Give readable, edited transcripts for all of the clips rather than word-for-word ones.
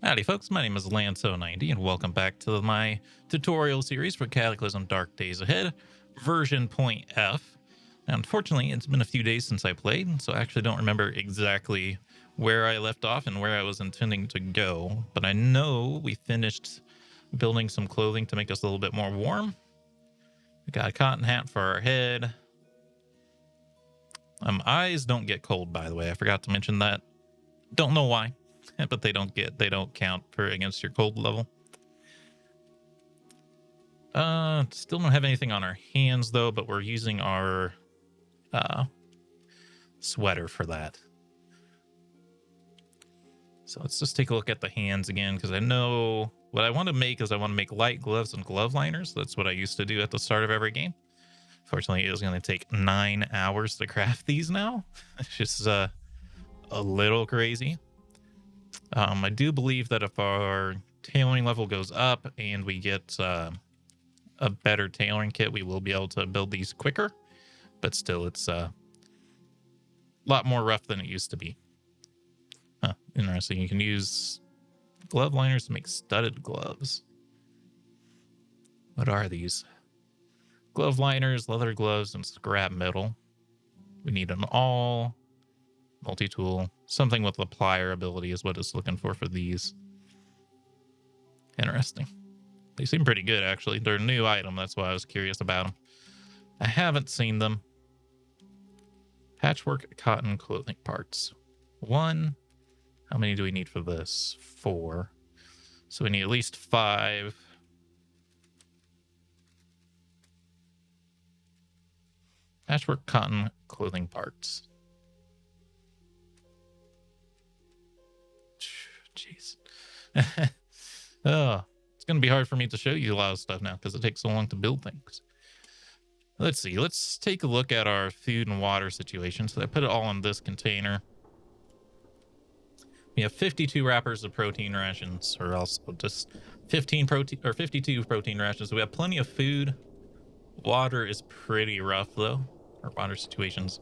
Howdy folks, my name is Lance 90 and welcome back to my tutorial series for Cataclysm Dark Days Ahead, version point F. Now, unfortunately, it's been a few days since I played, so I actually don't remember exactly where I left off and where I was intending to go, but I know we finished building some clothing to make us a little bit more warm. We got a cotton hat for our head. Eyes don't get cold, by the way. I forgot to mention that. Don't know why. But they don't count for against your cold level. Still don't have anything on our hands though, but we're using our sweater for that. So let's just take a look at the hands again, because I know what I want to make is I want to make light gloves and glove liners. That's what I used to do at the start of every game. Fortunately, it was going to take 9 hours to craft these now. It's just a little crazy. I do believe that if our tailoring level goes up and we get a better tailoring kit, we will be able to build these quicker. But still, it's a lot more rough than it used to be. Huh, interesting. You can use glove liners to make studded gloves. What are these? Glove liners, leather gloves, and scrap metal. We need an all multi-tool. Something with the plier ability is what it's looking for these. Interesting. They seem pretty good, actually. They're a new item. That's why I was curious about them. I haven't seen them. Patchwork cotton clothing parts. 1. How many do we need for this? 4. So we need at least 5. Patchwork cotton clothing parts. Jeez. Oh, it's going to be hard for me to show you a lot of stuff now because it takes so long to build things. Let's see. Let's take a look at our food and water situation. So I put it all in this container. We have 52 wrappers of protein rations, or else just 52 protein rations. So we have plenty of food. Water is pretty rough though. Our water situation's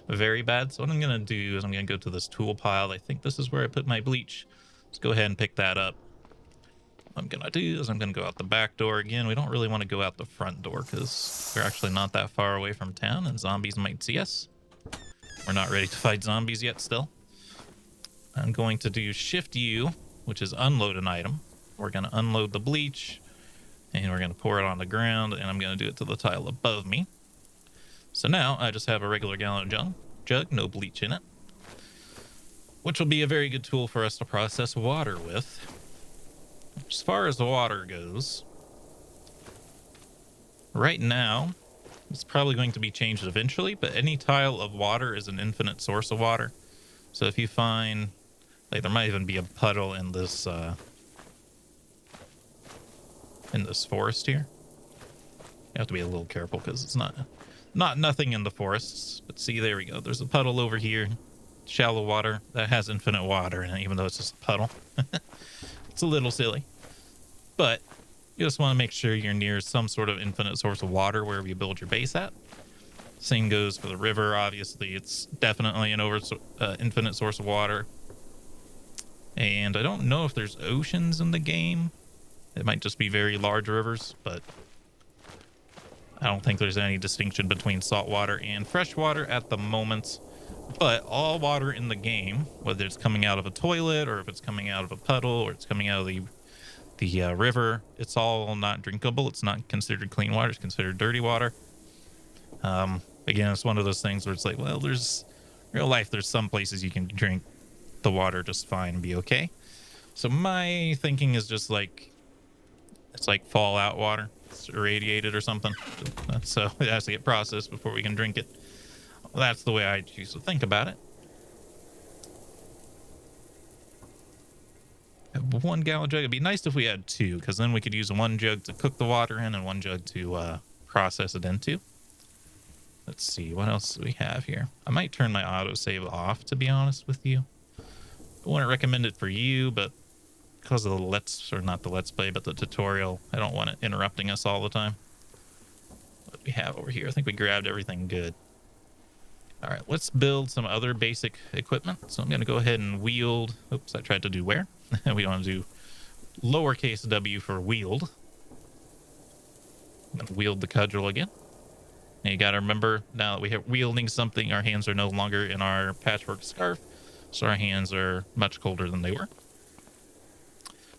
very bad. So what I'm gonna do is I'm gonna go to this tool pile. I think this is where I put my bleach. Let's go ahead and pick that up. What I'm gonna do is I'm gonna go out the back door again. We don't really want to go out the front door because we're actually not that far away from town and zombies might see us. We're not ready to fight zombies yet still. I'm going to do Shift U, which is unload an item. We're going to unload the bleach, and we're going to pour it on the ground, and I'm going to do it to the tile above me. So now I just have a regular gallon jug, no bleach in it, which will be a very good tool for us to process water with. As far as the water goes, right now, it's probably going to be changed eventually, but any tile of water is an infinite source of water. So if you find... like there might even be a puddle in this forest here. You have to be a little careful because it's nothing in the forests. But see, there we go. There's a puddle over here, shallow water that has infinite water in it, even though it's just a puddle. It's a little silly, but you just want to make sure you're near some sort of infinite source of water wherever you build your base at. Same goes for the river. Obviously, it's definitely an infinite source of water. And I don't know if there's oceans in the game. It might just be very large rivers, but I don't think there's any distinction between saltwater and freshwater at the moment. But all water in the game, whether it's coming out of a toilet or if it's coming out of a puddle or it's coming out of the river, it's all not drinkable. It's not considered clean water. It's considered dirty water. Again, it's one of those things where it's like, well, there's real life. There's some places you can drink the water just fine and be okay. So my thinking is just like, it's like fallout water. It's irradiated or something. So it has to get processed before we can drink it. Well, that's the way I choose to think about it. Have 1 gallon jug. It'd be nice if we had 2, because then we could use 1 jug to cook the water in and 1 jug to process it into. Let's see, what else do we have here? I might turn my autosave off, to be honest with you. I wouldn't recommend it for you, but because of the let's play, but the tutorial, I don't want it interrupting us all the time. What do we have over here? I think we grabbed everything good. All right, let's build some other basic equipment. So I'm going to go ahead and wield. Oops, I tried to do where. We want to do lowercase w for wield. I'm going to wield the cudgel again. And you got to remember, now that we have wielding something, our hands are no longer in our patchwork scarf. So our hands are much colder than they were.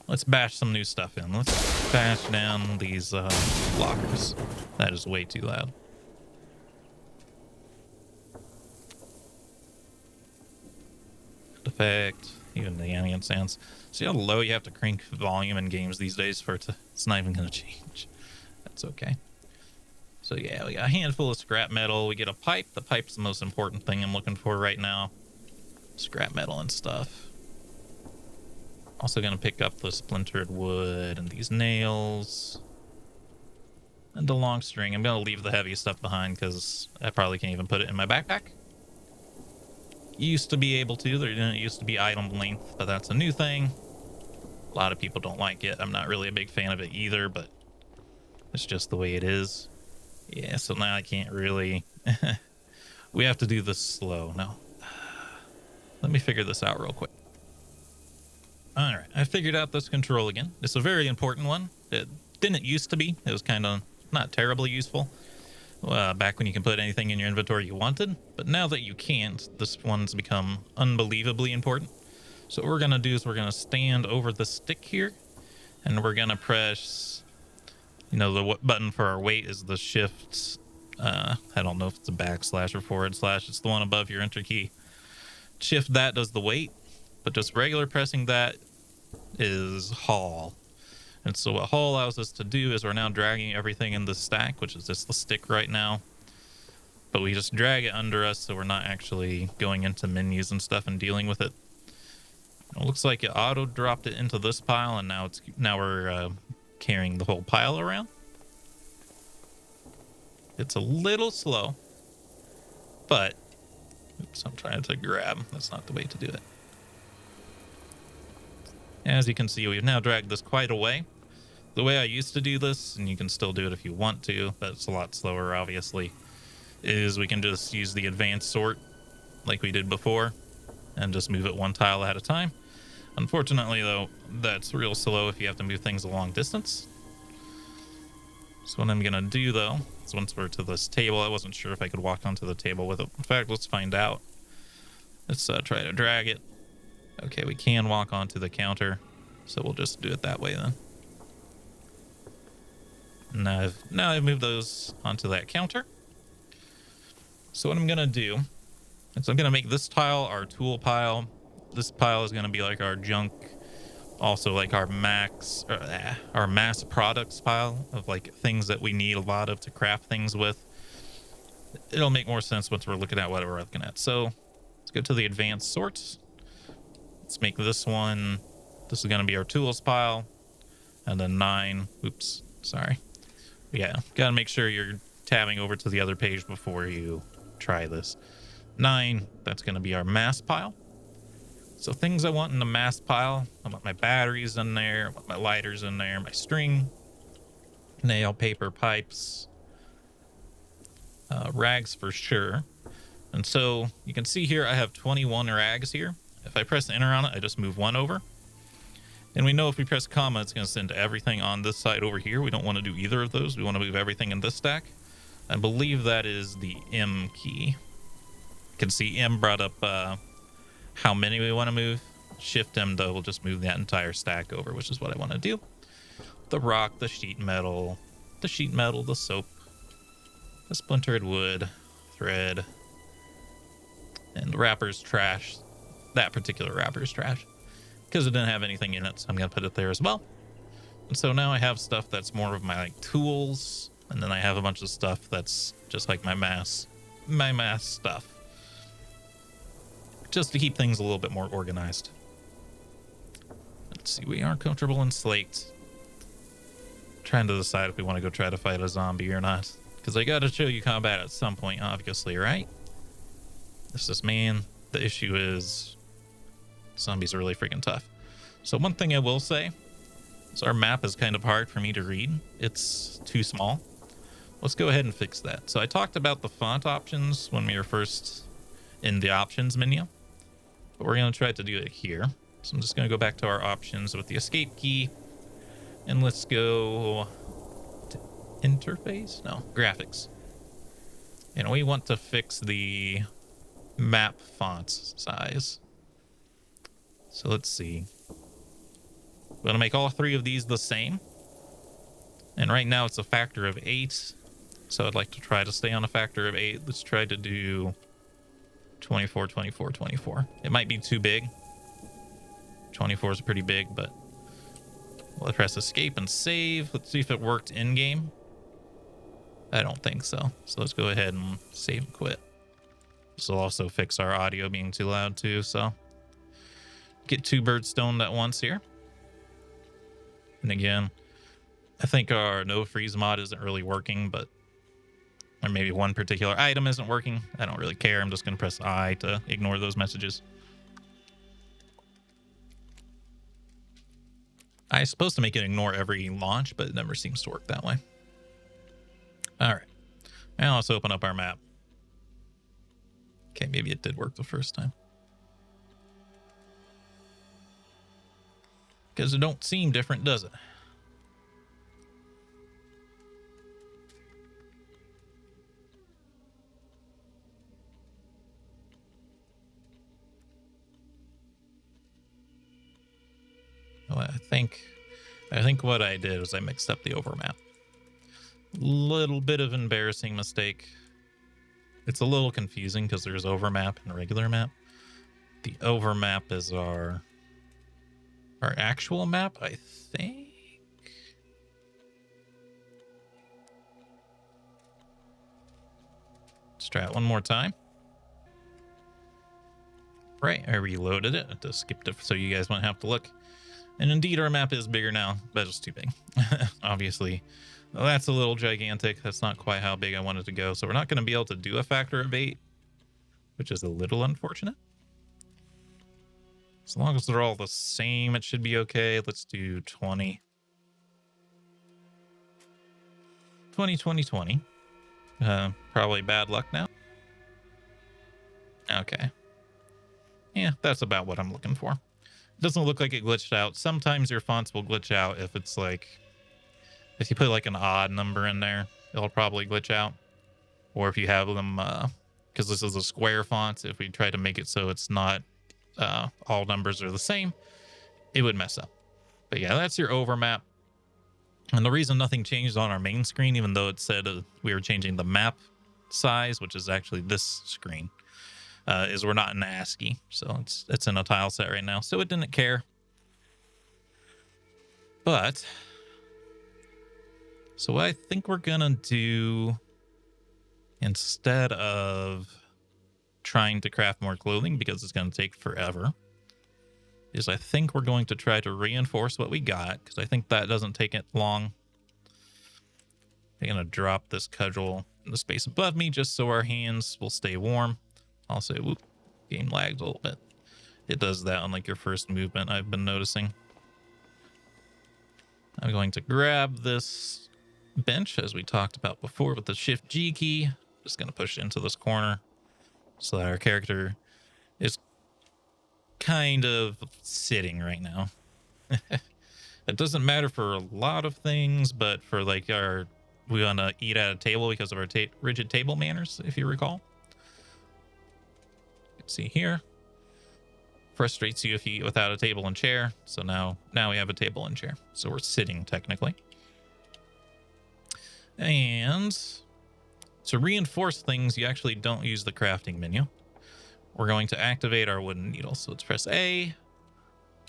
Let's bash some new stuff in. Let's bash down these lockers. That is way too loud. Effect, even the ambient sounds. See how low you have to crank volume in games these days for it to, it's not even going to change. That's okay. So yeah, we got a handful of scrap metal. We get a pipe. The pipe's the most important thing I'm looking for right now. Scrap metal and stuff. Also going to pick up the splintered wood and these nails. And the long string. I'm going to leave the heavy stuff behind because I probably can't even put it in my backpack. Used to be able to. There didn't used to be item length, but that's a new thing. A lot of people don't like it. I'm not really a big fan of it either, but it's just the way it is. Yeah, so now I can't really... We have to do this slow. No. Let me figure this out real quick. All right, I figured out this control again. It's a very important one. It didn't used to be. It was kind of not terribly useful. Back when you can put anything in your inventory you wanted, but now that you can't, this one's become unbelievably important. So what we're gonna do is we're gonna stand over the stick here, and we're gonna press, you know, the button for our weight is the shift. I don't know if it's a backslash or forward slash. It's the one above your enter key. Shift that does the weight, but just regular pressing that is haul. And so what haul allows us to do is we're now dragging everything in the stack, which is just the stick right now. But we just drag it under us, so we're not actually going into menus and stuff and dealing with it. It looks like it auto dropped it into this pile, and now we're carrying the whole pile around. It's a little slow, but oops, I'm trying to grab. That's not the way to do it. As you can see, we've now dragged this quite a way. The way I used to do this, and you can still do it if you want to, but it's a lot slower, obviously, is we can just use the advanced sort like we did before and just move it one tile at a time. Unfortunately, though, that's real slow if you have to move things a long distance. So what I'm going to do, though, is once we're to this table, I wasn't sure if I could walk onto the table with it. In fact, let's find out. Let's try to drag it. Okay, we can walk onto the counter, so we'll just do it that way then. Now I've moved those onto that counter. So what I'm going to do is I'm going to make this tile our tool pile. This pile is going to be like our junk, also like our mass products pile of like things that we need a lot of to craft things with. It'll make more sense once we're looking at what we're looking at. So let's go to the advanced sorts. Let's make this one. This is going to be our tools pile. And then 9. Oops, sorry. Yeah, got to make sure you're tabbing over to the other page before you try this. 9, that's going to be our mass pile. So things I want in the mass pile, I want my batteries in there, I want my lighters in there, my string, nail, paper, pipes, rags for sure. And so you can see here I have 21 rags here. If I press enter on it, I just move one over. And we know if we press comma, it's going to send everything on this side over here. We don't want to do either of those. We want to move everything in this stack. I believe that is the M key. You can see M brought up how many we want to move. Shift M, though, will just move that entire stack over, which is what I want to do. The rock, the sheet metal, the soap, the splintered wood, thread, and the wrapper's trash. That particular wrapper's trash, because it didn't have anything in it, so I'm going to put it there as well. And so now I have stuff that's more of my like tools, and then I have a bunch of stuff that's just like my mass stuff, just to keep things a little bit more organized. Let's see, we are comfortable in slate. Trying to decide if we want to go try to fight a zombie or not, because I got to show you combat at some point, obviously, right? This is, man, the issue is zombies are really freaking tough. So one thing I will say is our map is kind of hard for me to read. It's too small. Let's go ahead and fix that. So I talked about the font options when we were first in the options menu. But we're going to try to do it here. So I'm just going to go back to our options with the escape key. And let's go to interface? No, graphics. And we want to fix the map font size. So let's see. We're going to make all three of these the same. And right now it's a factor of 8. So I'd like to try to stay on a factor of 8. Let's try to do 24, 24, 24. It might be too big. 24 is pretty big, but we'll press escape and save. Let's see if it worked in game. I don't think so. So let's go ahead and save and quit. This will also fix our audio being too loud too. So get 2 birds stoned at once here. And again, I think our no freeze mod isn't really working, but or maybe one particular item isn't working. I don't really care. I'm just going to press I to ignore those messages. I was supposed to make it ignore every launch, but it never seems to work that way. All right. Now let's open up our map. Okay, maybe it did work the first time. Because it don't seem different, does it? Well, I think what I did was I mixed up the overmap. Little bit of embarrassing mistake. It's a little confusing because there's overmap and regular map. The overmap is our actual map, I think. Let's try it one more time. Right, I reloaded it. I just skipped it so you guys won't have to look. And indeed, our map is bigger now, but it's too big. Obviously, well, that's a little gigantic. That's not quite how big I wanted to go. So we're not going to be able to do a factor of 8, which is a little unfortunate. As long as they're all the same, it should be okay. Let's do 20. 20, 20, 20. Probably bad luck now. Okay. Yeah, that's about what I'm looking for. It doesn't look like it glitched out. Sometimes your fonts will glitch out if it's like, if you put like an odd number in there, it'll probably glitch out. Or if you have them, because this is a square font, if we try to make it so it's not all numbers are the same, it would mess up. But yeah, that's your overmap. And the reason nothing changed on our main screen, even though it said we were changing the map size, which is actually this screen, is we're not in ASCII. So it's in a tile set right now. So it didn't care. But, so what I think we're going to do, instead of trying to craft more clothing, because it's going to take forever, is I think we're going to try to reinforce what we got, because I think that doesn't take it long. I'm going to drop this cudgel in the space above me just so our hands will stay warm. Also, whoop, game lagged a little bit. It does that on like your first movement, I've been noticing. I'm going to grab this bench, as we talked about before, with the Shift G key. Just going to push it into this corner so that our character is kind of sitting right now. It doesn't matter for a lot of things, but for like we want to eat at a table because of our rigid table manners, if you recall. You can see here. Frustrates you if you eat without a table and chair. So now we have a table and chair. So we're sitting technically. And to reinforce things, you actually don't use the crafting menu. We're going to activate our wooden needle. So let's press A,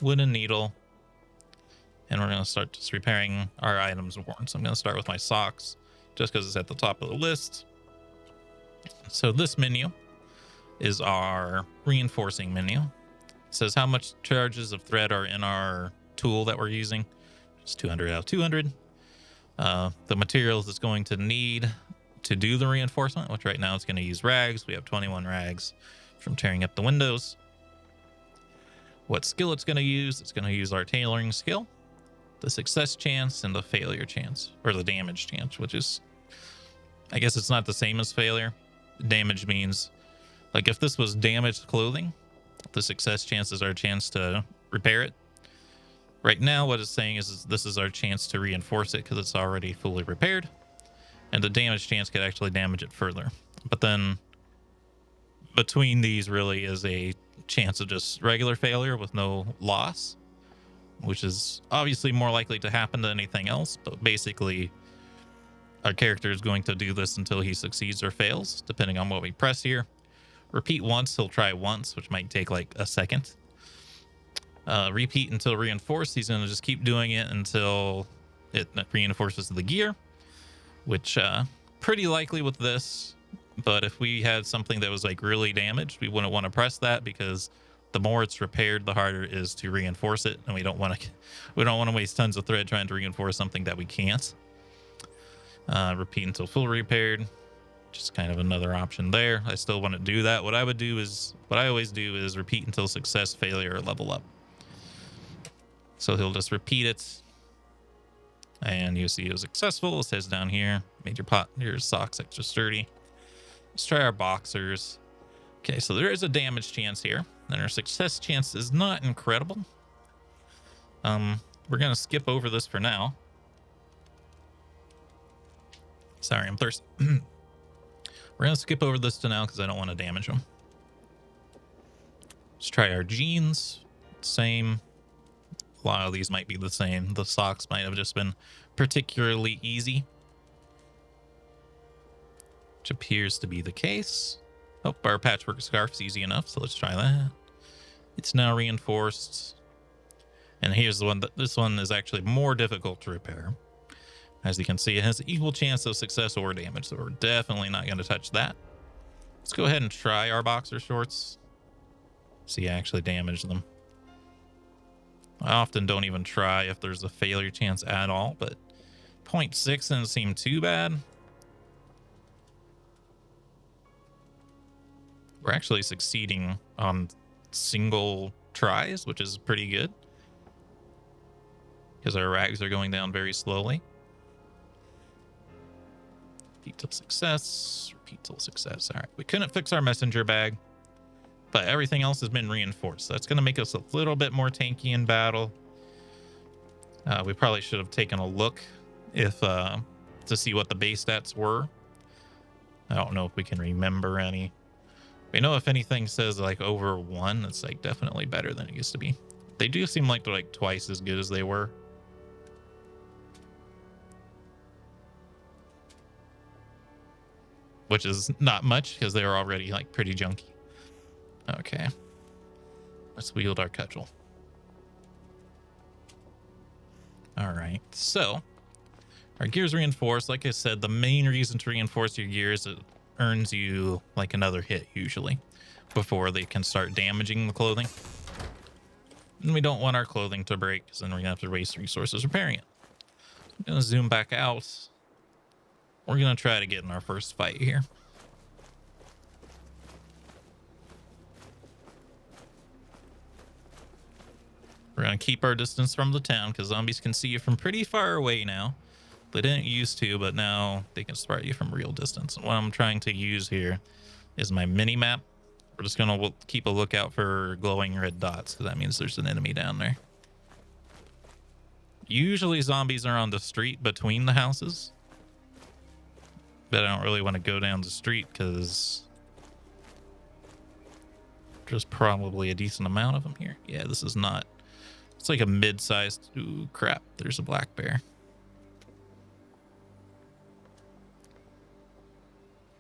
wooden needle, and we're going to start just repairing our items worn. So I'm going to start with my socks just because it's at the top of the list. So this menu is our reinforcing menu. It says how much charges of thread are in our tool that we're using. Just 200 out of 200. The materials it's going to need to do the reinforcement, which right now it's going to use rags. We have 21 rags from tearing up the windows. What skill it's going to use our tailoring skill, the success chance, and the failure chance, or the damage chance, which is, I guess it's not the same as failure. Damage means Like if this was damaged clothing, the success chance is our chance to repair it. Right now, what it's saying is this is our chance to reinforce it because it's already fully repaired. And the damage chance could actually damage it further. But then between these really is a chance of just regular failure with no loss, which is obviously more likely to happen than anything else. But basically, our character is going to do this until he succeeds or fails, depending on what we press here. Repeat once, he'll try once, which might take like a second. Repeat until reinforced. He's going to just keep doing it until it reinforces the gear, which pretty likely with this. But if we had something that was like really damaged, we wouldn't want to press that because the more it's repaired, the harder it is to reinforce it, and we don't want to waste tons of thread trying to reinforce something that we can't. Repeat until full repaired. Just kind of another option there. I still want to do that. What I always do is repeat until success, failure, or level up. So he'll just repeat it. And you see it was successful. It says down here, made your socks extra sturdy. Let's try our boxers. Okay, so there is a damage chance here. And our success chance is not incredible. We're going to skip over this for now. Sorry, I'm thirsty. We're going to skip over this to now because I don't want to damage them. Let's try our jeans. Same. A lot of these might be the same. The socks might have just been particularly easy, which appears to be the case. Oh, our patchwork scarf's easy enough, so let's try that. It's now reinforced. And here's the one this one is actually more difficult to repair. As you can see, it has an equal chance of success or damage, so we're definitely not going to touch that. Let's go ahead and try our boxer shorts. See, I actually damaged them. I often don't even try if there's a failure chance at all, but 0.6 doesn't seem too bad. We're actually succeeding on single tries, which is pretty good because our rags are going down very slowly. Repeat till success. Repeat till success. All right. We couldn't fix our messenger bag, but everything else has been reinforced. That's going to make us a little bit more tanky in battle. We probably should have taken a look to see what the base stats were. I don't know if we can remember any. We know if anything says like over 1, it's like definitely better than it used to be. They do seem like they're like twice as good as they were. Which is not much because they were already like pretty junky. Okay. Let's wield our cudgel. All right. So our gear's reinforced. Like I said, the main reason to reinforce your gear is it earns you like another hit usually before they can start damaging the clothing. And we don't want our clothing to break because then we're gonna have to waste resources repairing it. I'm gonna zoom back out. We're gonna try to get in our first fight here. We're gonna keep our distance from the town because zombies can see you from pretty far away now. They didn't used to, but now they can spot you from real distance. And what I'm trying to use here is my mini map. We're just gonna keep a lookout for glowing red dots because that means there's an enemy down there. Usually zombies are on the street between the houses, but I don't really want to go down the street because there's probably a decent amount of them here. Yeah, this is not. It's like a mid-sized. Ooh, crap. There's a black bear.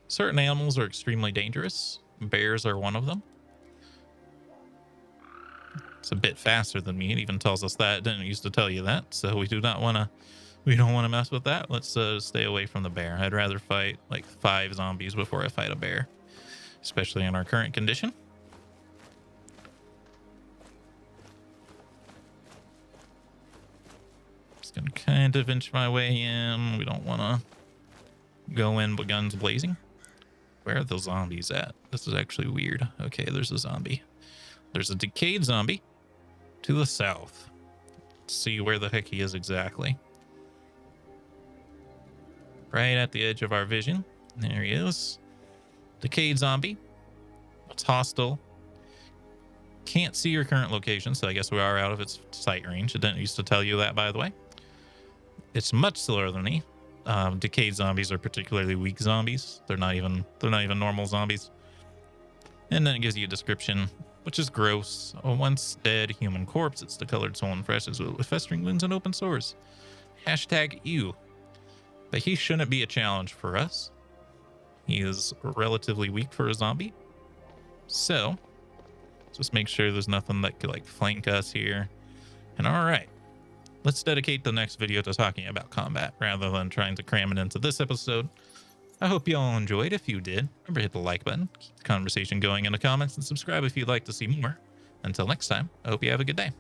Certain animals are extremely dangerous. Bears are one of them. It's a bit faster than me. It even tells us that. It didn't used to tell you that. So we don't want to mess with that. Let's stay away from the bear. I'd rather fight like 5 zombies before I fight a bear, especially in our current condition. Just gonna kind of inch my way in. We don't want to go in with guns blazing. Where are those zombies at? This is actually weird. Okay, there's a zombie. There's a decayed zombie to the south. Let's see where the heck he is exactly. Right at the edge of our vision. There he is. Decayed zombie. It's hostile. Can't see your current location, so I guess we are out of its sight range. It didn't used to tell you that, by the way. It's much slower than me. Decayed zombies are particularly weak zombies. They're not even normal zombies. And then it gives you a description, which is gross. A once dead human corpse. It's decolored, swollen, fresh, as well with festering wounds and open sores. Hashtag ew. But he shouldn't be a challenge for us. He is relatively weak for a zombie. So, just make sure there's nothing that could like flank us here. And all right, let's dedicate the next video to talking about combat rather than trying to cram it into this episode. I hope you all enjoyed. If you did, remember to hit the like button, keep the conversation going in the comments, and subscribe if you'd like to see more. Until next time, I hope you have a good day.